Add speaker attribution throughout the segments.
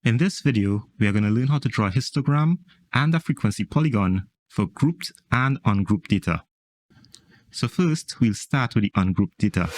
Speaker 1: In this video, we are going to learn how to draw a histogram and a frequency polygon for grouped and ungrouped data. So first, we'll start with the ungrouped data.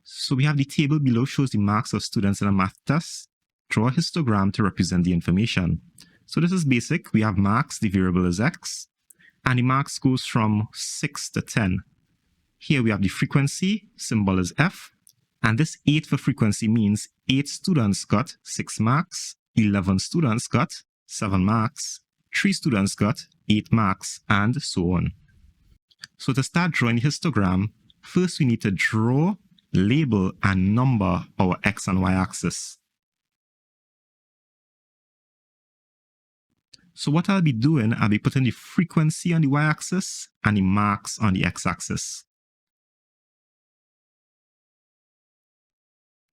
Speaker 1: So we have the table below shows the marks of students in a math test. Draw a histogram to represent the information. So this is basic. We have marks, the variable is x, and the marks goes from 6 to 10. Here we have the frequency, symbol is f, and this 8 for frequency means 8 students got 6 marks, 11 students got 7 marks, 3 students got 8 marks, and so on. So to start drawing the histogram, first we need to draw, label, and number our x and y axis. So what I'll be doing, I'll be putting the frequency on the y-axis and the marks on the x-axis.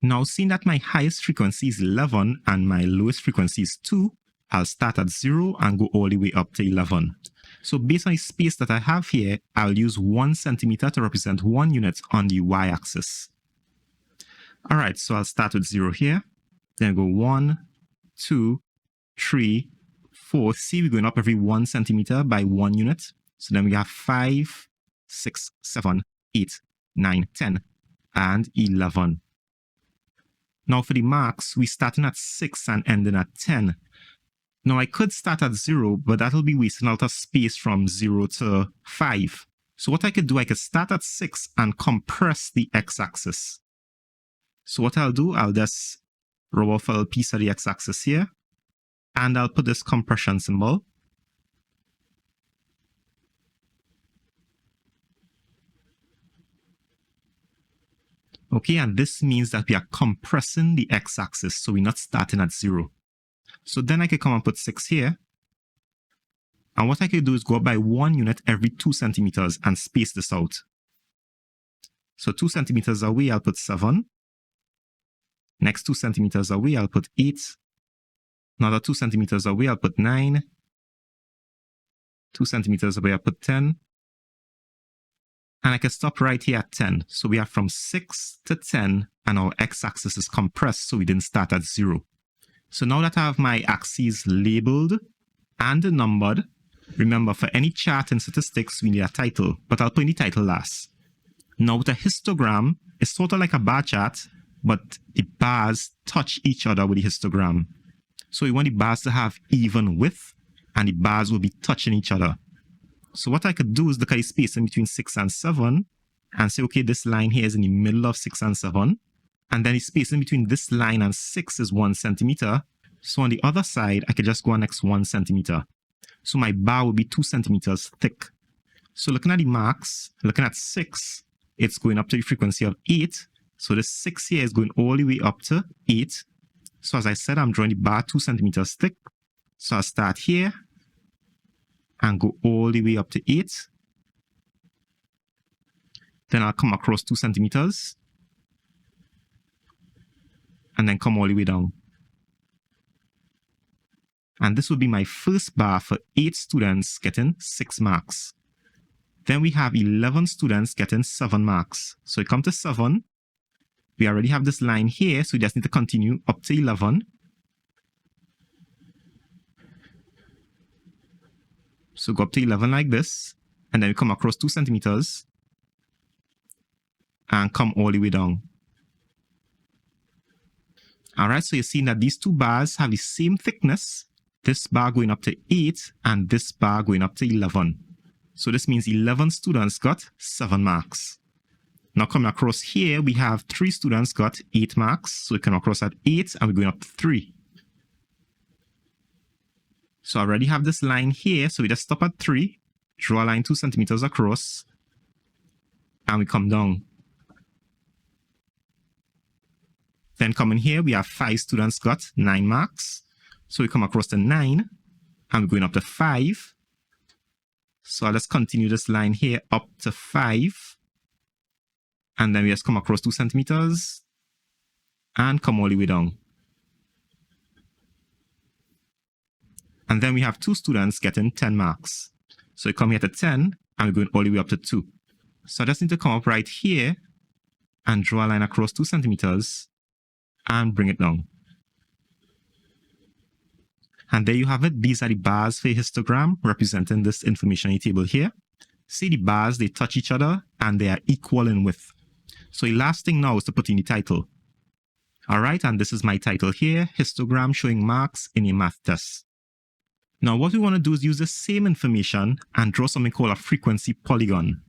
Speaker 1: Now, seeing that my highest frequency is 11 and my lowest frequency is 2, I'll start at 0 and go all the way up to 11. So based on the space that I have here, I'll use 1 centimeter to represent 1 unit on the y-axis. Alright, so I'll start with 0 here, then go 1, 2, 3, 4. See, we're going up every 1 centimeter by 1 unit. So then we have 5, 6, 7, 8, 9, 10, and 11. Now for the marks, we're starting at 6 and ending at 10. Now I could start at 0, but that'll be wasting a lot of space from 0 to 5. So what I could do, I could start at 6 and compress the x-axis. So what I'll do, I'll just rub off a little piece of the x-axis here, and I'll put this compression symbol. Okay, and this means that we are compressing the x-axis, so we're not starting at 0. So then I could come and put 6 here. And what I could do is go up by 1 unit every 2 centimeters and space this out. So 2 centimeters away, I'll put 7. Next 2 centimeters away, I'll put 8. Another 2 centimeters away, I'll put 9. 2 centimeters away, I'll put 10. And I can stop right here at 10. So we are from 6 to 10, and our x-axis is compressed, so we didn't start at 0. So now that I have my axes labeled and numbered, remember for any chart in statistics, we need a title, but I'll put in the title last. Now with a histogram, it's sort of like a bar chart, but the bars touch each other with the histogram. So we want the bars to have even width, and the bars will be touching each other. So what I could do is look at the space in between 6 and 7, and say, okay, this line here is in the middle of 6 and 7, and then the space in between this line and 6 is 1 centimeter. So on the other side, I could just go next 1 centimeter. So my bar will be 2 centimeters thick. So looking at the marks, looking at 6, it's going up to the frequency of 8. So this 6 here is going all the way up to 8. So as I said, I'm drawing the bar 2 centimeters thick. So I'll start here and go all the way up to 8. Then I'll come across 2 centimeters. And then come all the way down. And this will be my first bar for 8 students getting 6 marks. Then we have 11 students getting 7 marks. So we come to 7. We already have this line here, so we just need to continue up to 11. So go up to 11 like this, and then we come across 2 centimeters and come all the way down. Alright, so you're seeing that these 2 bars have the same thickness, this bar going up to 8 and this bar going up to 11. So this means 11 students got 7 marks. Now coming across here, we have 3 students got 8 marks. So we come across at 8 and we're going up to 3. So I already have this line here. So we just stop at 3, draw a line 2 centimeters across, and we come down. Then coming here, we have 5 students got 9 marks. So we come across to 9, and we're going up to 5. So let's continue this line here up to 5. And then we just come across 2 centimeters and come all the way down. And then we have 2 students getting 10 marks. So we come here to 10 and we're going all the way up to 2. So I just need to come up right here and draw a line across 2 centimeters and bring it down. And there you have it. These are the bars for a histogram representing this information in the table here. See the bars, they touch each other and they are equal in width. So the last thing now is to put in the title. Alright, and this is my title here, histogram showing marks in a math test. Now what we want to do is use the same information and draw something called a frequency polygon.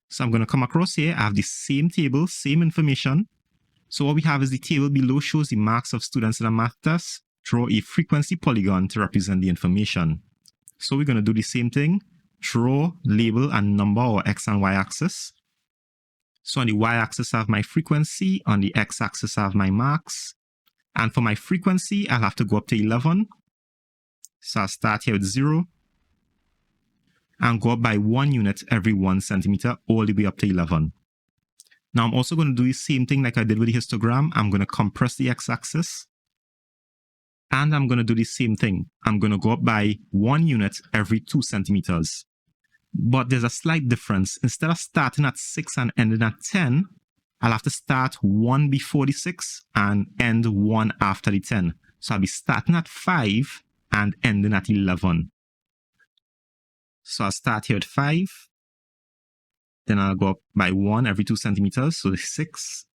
Speaker 1: So I'm going to come across here, I have the same table, same information. So what we have is the table below shows the marks of students in a math test. Draw a frequency polygon to represent the information. So we're going to do the same thing. Draw, label, and number our x and y axis. So on the y-axis I have my frequency, on the x-axis I have my marks. And for my frequency, I'll have to go up to 11. So I'll start here with 0. And go up by 1 unit every 1 centimeter, all the way up to 11. Now I'm also going to do the same thing like I did with the histogram. I'm going to compress the x-axis. And I'm going to do the same thing. I'm going to go up by 1 unit every 2 centimeters. But there's a slight difference. Instead of starting at 6 and ending at 10, I'll have to start 1 before the 6 and end 1 after the 10. So I'll be starting at 5 and ending at 11. So I'll start here at 5. Then I'll go up by 1 every 2 centimeters. So 6,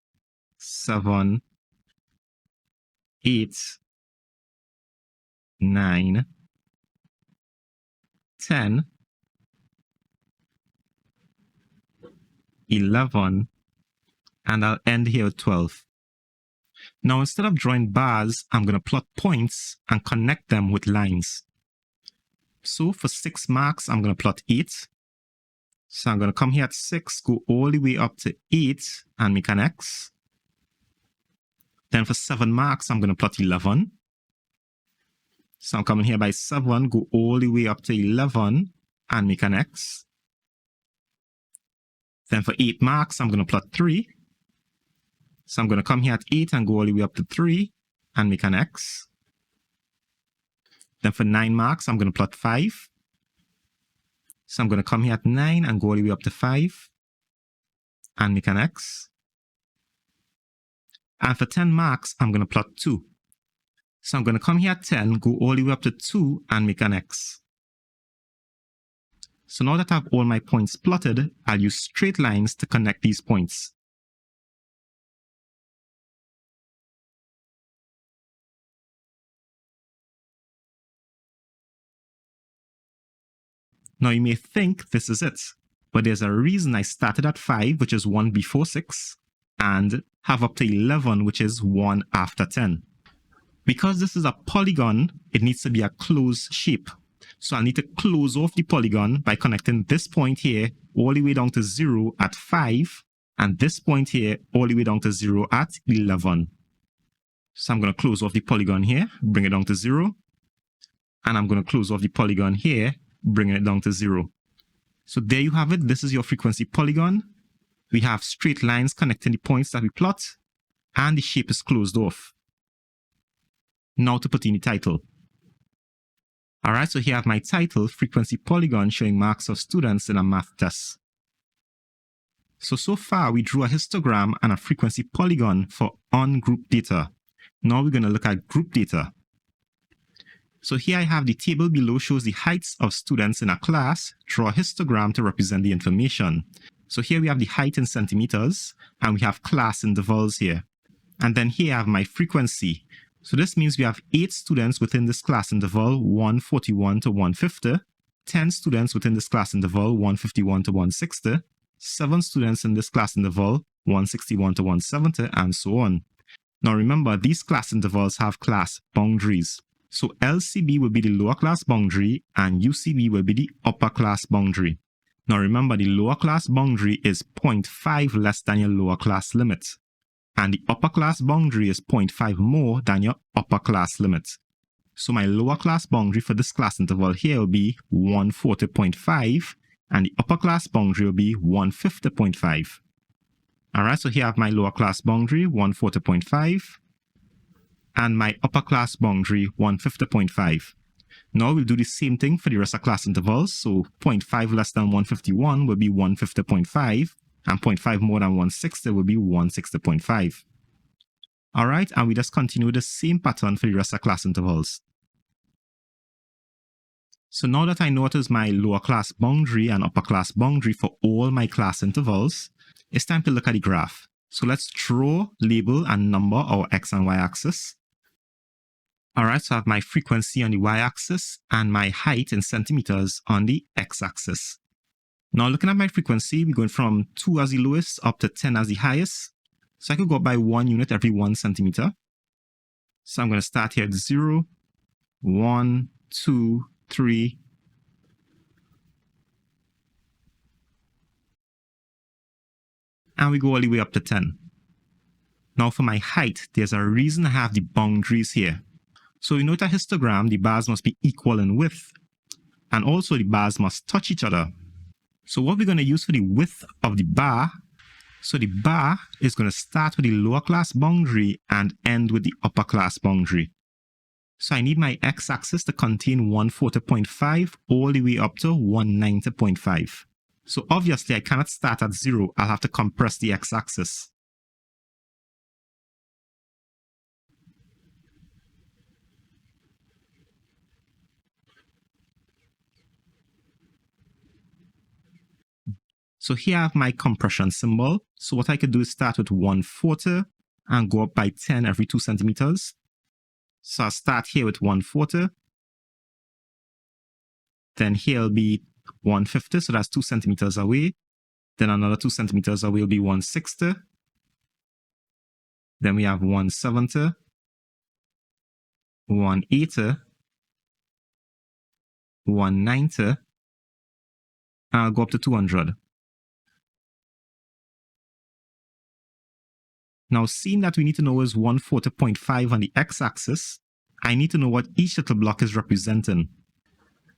Speaker 1: 7, 8, 9, 10, 11, and I'll end here with 12. Now, instead of drawing bars, I'm going to plot points and connect them with lines. So for 6 marks, I'm going to plot 8. So I'm going to come here at 6, go all the way up to 8 and make an X. Then for 7 marks, I'm going to plot 11. So I'm coming here by 7, go all the way up to 11 and make an X. Then for 8 marks, I'm going to plot 3. So I'm going to come here at 8 and go all the way up to 3 and make an X. Then for 9 marks, I'm going to plot 5. So I'm going to come here at 9 and go all the way up to 5 and make an X. And for 10 marks, I'm going to plot 2. So I'm going to come here at 10, go all the way up to 2 and make an X. So now that I have all my points plotted, I'll use straight lines to connect these points. Now you may think this is it, but there's a reason I started at 5, which is 1 before 6, and have up to 11, which is 1 after 10. Because this is a polygon, it needs to be a closed shape. So I'll need to close off the polygon by connecting this point here all the way down to 0 at 5, and this point here all the way down to 0 at 11. So I'm going to close off the polygon here, bring it down to 0, and I'm going to close off the polygon here, bringing it down to 0. So there you have it. This is your frequency polygon. We have straight lines connecting the points that we plot, and the shape is closed off. Now to put in the title. Alright, so here I have my title, Frequency Polygon, showing marks of students in a math test. So far we drew a histogram and a frequency polygon for ungrouped data. Now we're going to look at group data. So here I have the table below shows the heights of students in a class. Draw a histogram to represent the information. So here we have the height in centimeters, and we have class intervals here. And then here I have my frequency. So this means we have 8 students within this class interval, 141 to 150, 10 students within this class interval, 151 to 160, 7 students in this class interval, 161 to 170, and so on. Now remember, these class intervals have class boundaries. So LCB will be the lower class boundary and UCB will be the upper class boundary. Now remember, the lower class boundary is 0.5 less than your lower class limit. And the upper class boundary is 0.5 more than your upper class limit. So my lower class boundary for this class interval here will be 140.5, and the upper class boundary will be 150.5. Alright, so here I have my lower class boundary, 140.5, and my upper class boundary, 150.5. Now we'll do the same thing for the rest of class intervals. So 0.5 less than 151 will be 150.5, and 0.5 more than 160 will be 160.5. Alright, and we just continue the same pattern for the rest of class intervals. So now that I know what is my lower class boundary and upper class boundary for all my class intervals, it's time to look at the graph. So let's draw, label, and number our x and y axis. Alright, so I have my frequency on the y-axis and my height in centimeters on the x-axis. Now looking at my frequency, we're going from 2 as the lowest up to 10 as the highest. So I could go up by 1 unit every 1 centimeter. So I'm going to start here at 0, 1, 2, 3. And we go all the way up to 10. Now for my height, there's a reason I have the boundaries here. So you note a histogram, the bars must be equal in width, and also the bars must touch each other. So what we're going to use for the width of the bar, so the bar is going to start with the lower class boundary and end with the upper class boundary. So I need my x-axis to contain 140.5 all the way up to 190.5. So obviously I cannot start at 0, I'll have to compress the x-axis. So here I have my compression symbol. So what I could do is start with 140 and go up by 10 every 2 centimeters. So I'll start here with 140. Then here will be 150, so that's 2 centimeters away. Then another 2 centimeters away will be 160. Then we have 170, 180, 190, and I'll go up to 200. Now, seeing that we need to know is 140.5 on the x-axis, I need to know what each little block is representing.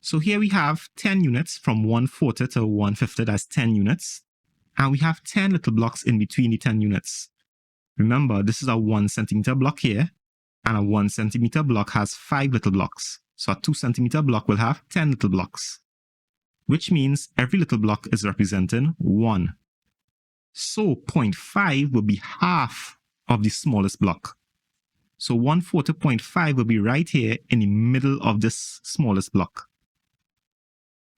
Speaker 1: So here we have 10 units from 140 to 150, that's 10 units. And we have 10 little blocks in between the 10 units. Remember, this is a 1 centimeter block here, and a 1 centimeter block has 5 little blocks. So a 2 centimeter block will have 10 little blocks, which means every little block is representing 1. So 0.5 will be half of the smallest block. So 140.5 will be right here in the middle of this smallest block.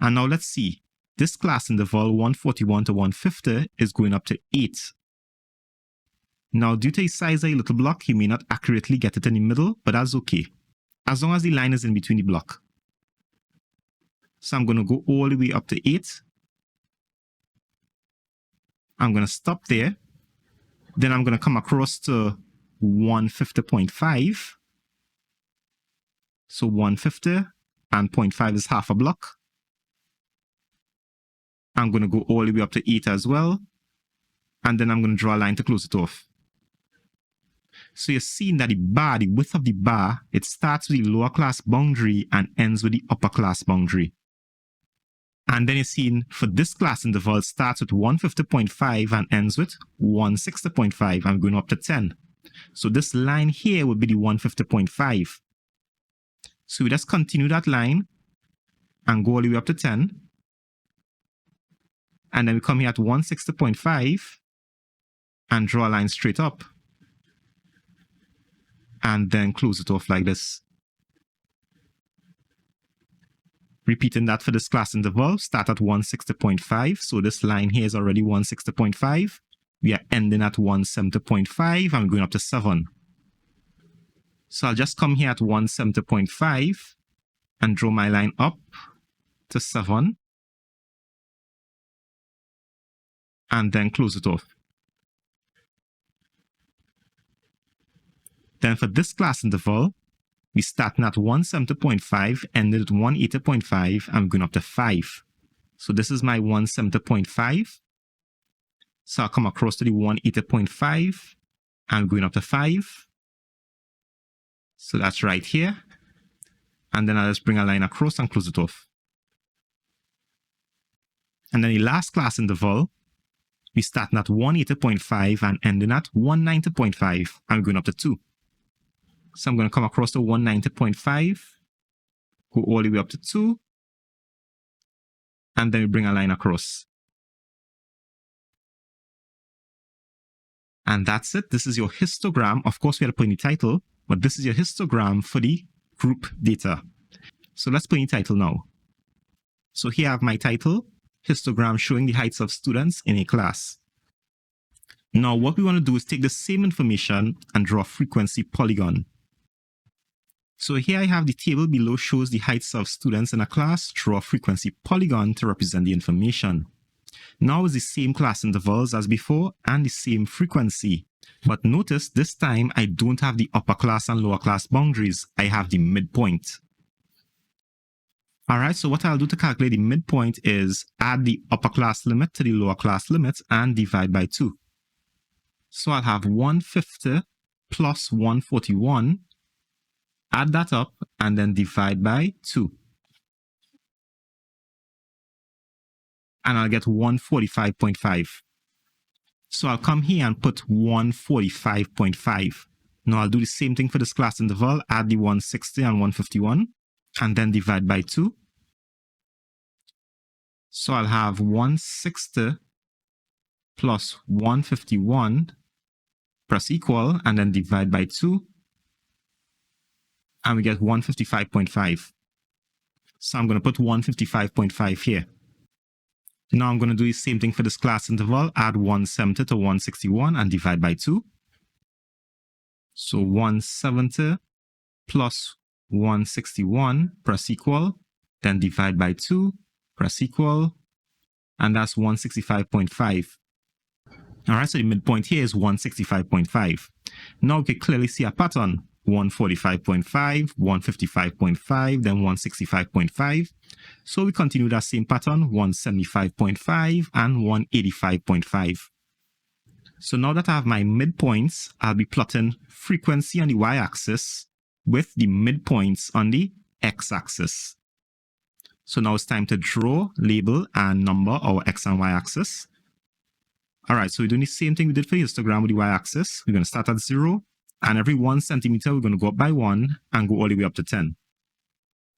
Speaker 1: And now let's see. This class interval 141 to 150 is going up to 8. Now due to the size of a little block, you may not accurately get it in the middle, but that's okay, as long as the line is in between the block. So I'm going to go all the way up to 8. I'm going to stop there. Then I'm going to come across to 150.5. So 150 and 0.5 is half a block. I'm going to go all the way up to 8 as well. And then I'm going to draw a line to close it off. So you're seeing that the bar, the width of the bar, it starts with the lower class boundary and ends with the upper class boundary. And then you're seeing for this class interval, it starts with 150.5 and ends with 160.5. I'm going up to 10. So this line here would be the 150.5. So we just continue that line and go all the way up to 10. And then we come here at 160.5 and draw a line straight up. And then close it off like this. Repeating that for this class interval, start at 160.5. So this line here is already 160.5. We are ending at 170.5 and going up to 7. So I'll just come here at 170.5 and draw my line up to 7. And then close it off. Then for this class interval, we starting at 170.5, ended at 180.5, and going up to 5. So this is my 170.5. So I'll come across to the 180.5, and going up to 5. So that's right here. And then I'll just bring a line across and close it off. And then the last class interval, we starting at 180.5 and ending at 190.5. I'm going up to 2. So I'm going to come across to 190.5, go all the way up to 2, and then we bring a line across. And that's it. This is your histogram. Of course, we had to put in the title, but this is your histogram for the group data. So let's put in the title now. So here I have my title, histogram showing the heights of students in a class. Now what we want to do is take the same information and draw a frequency polygon. So here I have the table below shows the heights of students in a class, draw a frequency polygon to represent the information. Now it's the same class intervals as before and the same frequency. But notice this time I don't have the upper class and lower class boundaries. I have the midpoint. Alright, so what I'll do to calculate the midpoint is add the upper class limit to the lower class limit and divide by 2. So I'll have 150 plus 141, add that up and then divide by 2. And I'll get 145.5. So I'll come here and put 145.5. Now I'll do the same thing for this class interval, add the 160 and 151, and then divide by 2. So I'll have 160 plus 151 press equal, and then divide by 2. And we get 155.5. So I'm going to put 155.5 here. Now I'm going to do the same thing for this class interval, add 170 to 161 and divide by 2. So 170 plus 161 press equal, then divide by 2, press equal, and that's 165.5. Alright, so the midpoint here is 165.5. Now we can clearly see a pattern. 145.5, 155.5, then 165.5. So we continue that same pattern, 175.5 and 185.5. So now that I have my midpoints, I'll be plotting frequency on the y-axis with the midpoints on the x-axis. So now it's time to draw, label, and number our x and y-axis. Alright, so we're doing the same thing we did for the histogram with the y-axis. We're going to start at 0. And every 1 centimeter, we're going to go up by 1 and go all the way up to 10.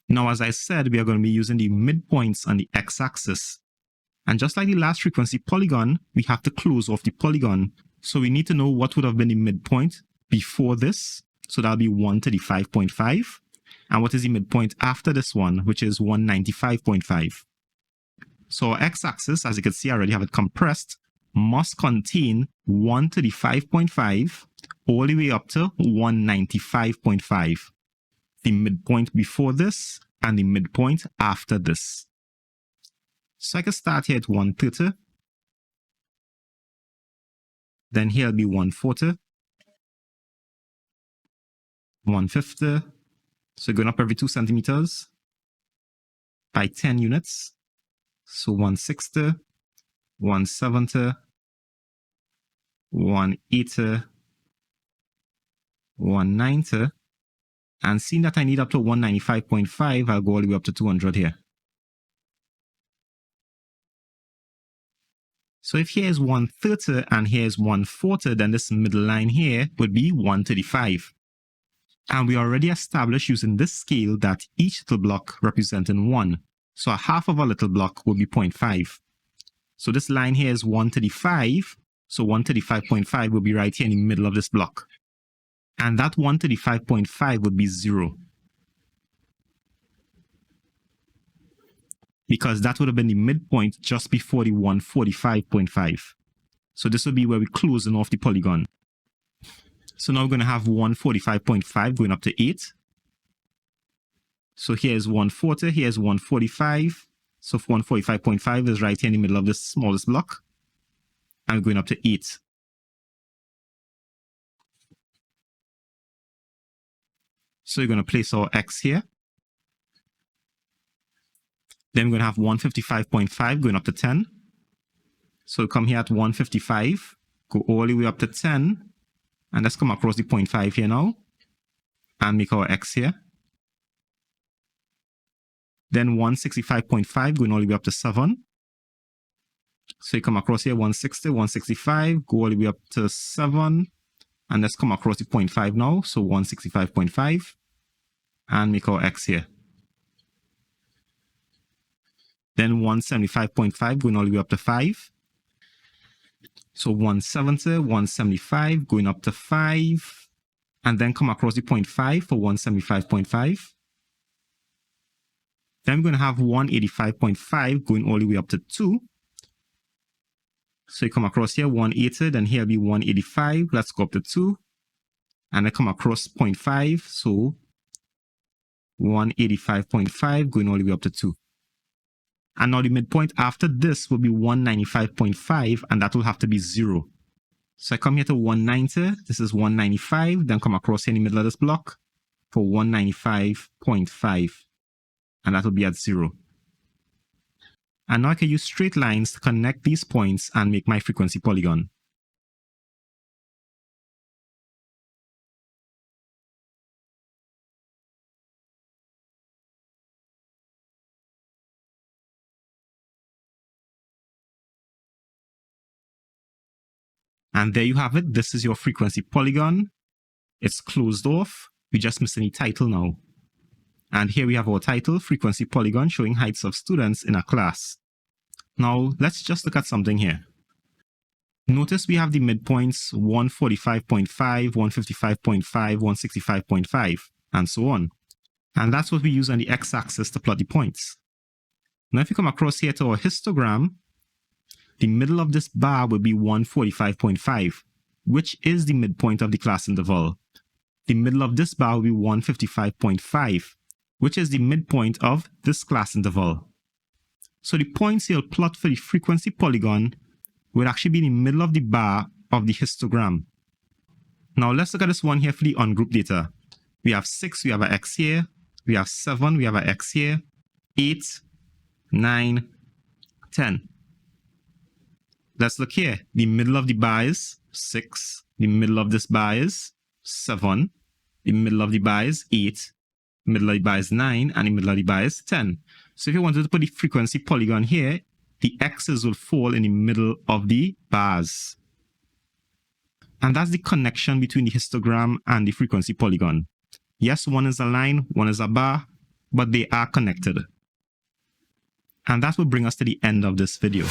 Speaker 1: Now, as I said, we are going to be using the midpoints on the x-axis. And just like the last frequency polygon, we have to close off the polygon. So we need to know what would have been the midpoint before this. So that'll be 135.5. And what is the midpoint after this one, which is 195.5. So our x-axis, as you can see, I already have it compressed, must contain 135.5 all the way up to 195.5. The midpoint before this and the midpoint after this. So I can start here at 130. Then here will be 140. 150. So going up every 2 centimeters by 10 units. So 160, 170, 180, 190, and seeing that I need up to 195.5, I'll go all the way up to 200 here. So if here is 130 and here is 140, then this middle line here would be 135. And we already established using this scale that each little block representing 1. So a half of a little block will be 0.5. So this line here is 135. So 135.5 will be right here in the middle of this block. And that 135.5 would be 0. Because that would have been the midpoint just before the 145.5. So this would be where we're closing off the polygon. So now we're going to have 145.5 going up to 8. So here's 140, here's 145. So 145.5 is right here in the middle of this smallest block. And we're going up to 8. So we're going to place our x here. Then we're going to have 155.5 going up to 10. So we'll come here at 155, go all the way up to 10. And let's come across the 0.5 here now. And make our x here. then 165.5 going all the way up to 7. So you come across here 160, 165, go all the way up to 7. And let's come across the 0.5 now. So 165.5. And make our X here. Then 175.5 going all the way up to 5. So 170, 175 going up to 5. And then come across the 0.5 for 175.5. Then we're going to have 185.5 going all the way up to 2. So you come across here 180, then here will be 185. Let's go up to 2. And I come across 0.5. So 185.5 going all the way up to 2. And now the midpoint after this will be 195.5, and that will have to be 0. So I come here to 190. This is 195. Then come across here in the middle of this block for 195.5. And that will be at 0. And now I can use straight lines to connect these points and make my frequency polygon. And there you have it. This is your frequency polygon. It's closed off. We just missed any title now. And here we have our title, Frequency Polygon, showing heights of students in a class. Now, let's just look at something here. Notice we have the midpoints 145.5, 155.5, 165.5, and so on. And that's what we use on the x-axis to plot the points. Now, if you come across here to our histogram, the middle of this bar will be 145.5, which is the midpoint of the class interval. The middle of this bar will be 155.5, which is the midpoint of this class interval. So the points you'll plot for the frequency polygon will actually be in the middle of the bar of the histogram. Now let's look at this one here for the ungrouped data. We have 6, we have an X here. We have 7, we have an X here. 8, 9, 10. Let's look here. The middle of the bar is 6. The middle of this bar is 7. The middle of the bar is 8. The middle of the bar is 9. And the middle of the bar is 10. So if you wanted to put the frequency polygon here, the X's will fall in the middle of the bars. And that's the connection between the histogram and the frequency polygon. Yes, one is a line, one is a bar, but they are connected. And that will bring us to the end of this video.